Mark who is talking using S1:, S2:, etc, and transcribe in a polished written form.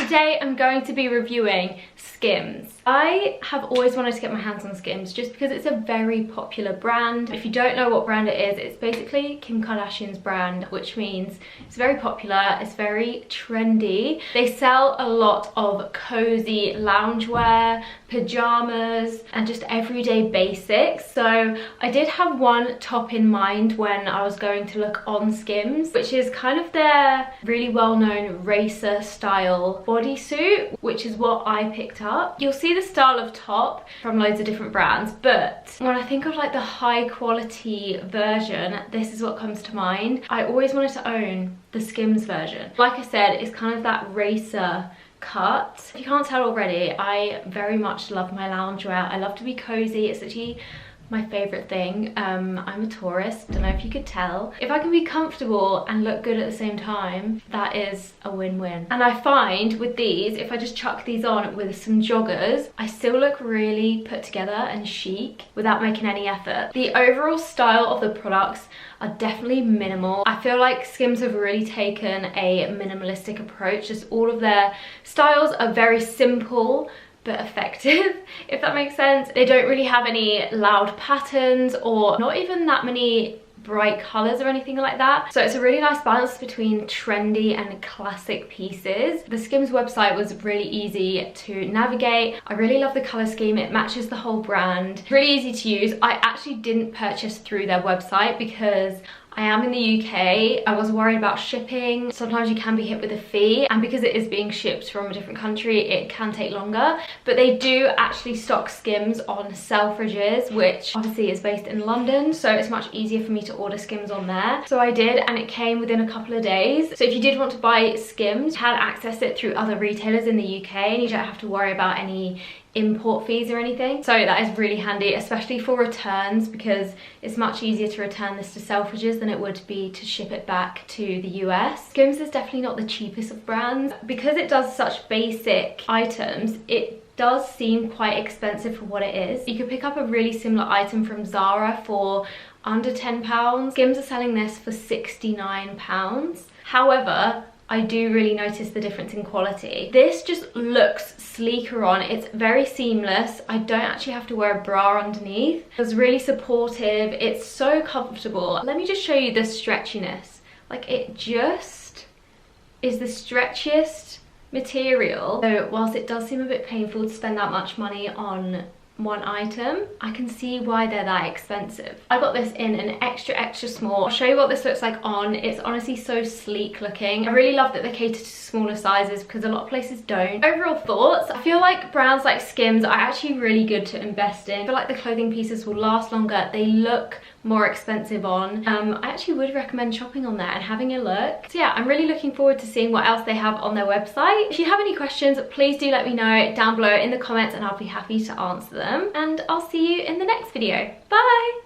S1: Today I'm going to be reviewing Skims. I have always wanted to get my hands on Skims just because it's a very popular brand. If you don't know what brand it is, it's basically Kim Kardashian's brand, which means it's very popular, it's very trendy. They sell a lot of cozy loungewear, pajamas, and just everyday basics. So I did have one top in mind when I was going to look on Skims, which is kind of their really well-known racer style bodysuit, which is what I picked up. You'll see the style of top from loads of different brands, but when I think of like the high quality version, this is what comes to mind. I always wanted to own the Skims version. Like I said, it's kind of that racer cut. If you can't tell already, I very much love my loungewear. I love to be cozy. It's actually my favorite thing. I'm a tourist, don't know if you could tell. If I can be comfortable and look good at the same time, that is a win-win. And I find with these, if I just chuck these on with some joggers, I still look really put together and chic without making any effort. The overall style of the products are definitely minimal. I feel like Skims have really taken a minimalistic approach. Just all of their styles are very simple but effective, if that makes sense. They don't really have any loud patterns or not even that many bright colors or anything like that. So it's a really nice balance between trendy and classic pieces. The Skims website was really easy to navigate. I really love the color scheme. It matches the whole brand. Really easy to use. I actually didn't purchase through their website because I am in the UK. I was worried about shipping. Sometimes you can be hit with a fee, and because it is being shipped from a different country, it can take longer. But they do actually stock Skims on Selfridges, which obviously is based in London, so it's much easier for me to order Skims on there. So I did, and it came within a couple of days. So if you did want to buy Skims, you can access it through other retailers in the UK, and you don't have to worry about any import fees or anything. So that is really handy, especially for returns, because it's much easier to return this to Selfridges than it would be to ship it back to the US. Skims is definitely not the cheapest of brands. Because it does such basic items, it does seem quite expensive for what it is. You could pick up a really similar item from Zara for under £10. Skims are selling this for £69. However, I do really notice the difference in quality. This just looks sleeker on. It's very seamless. I don't actually have to wear a bra underneath. It's really supportive. It's so comfortable. Let me just show you the stretchiness. Like, it just is the stretchiest material. So whilst it does seem a bit painful to spend that much money on one item, I can see why they're that expensive. I got this in an extra small. I'll show you what this looks like on. It's honestly so sleek looking. I really love that they cater to smaller sizes because a lot of places don't. Overall thoughts, I feel like brands like Skims are actually really good to invest in. I feel like the clothing pieces will last longer. They look more expensive on. I actually would recommend shopping on there and having a look. So yeah, I'm really looking forward to seeing what else they have on their website. If you have any questions, please do let me know down below in the comments and I'll be happy to answer them. And I'll see you in the next video. Bye!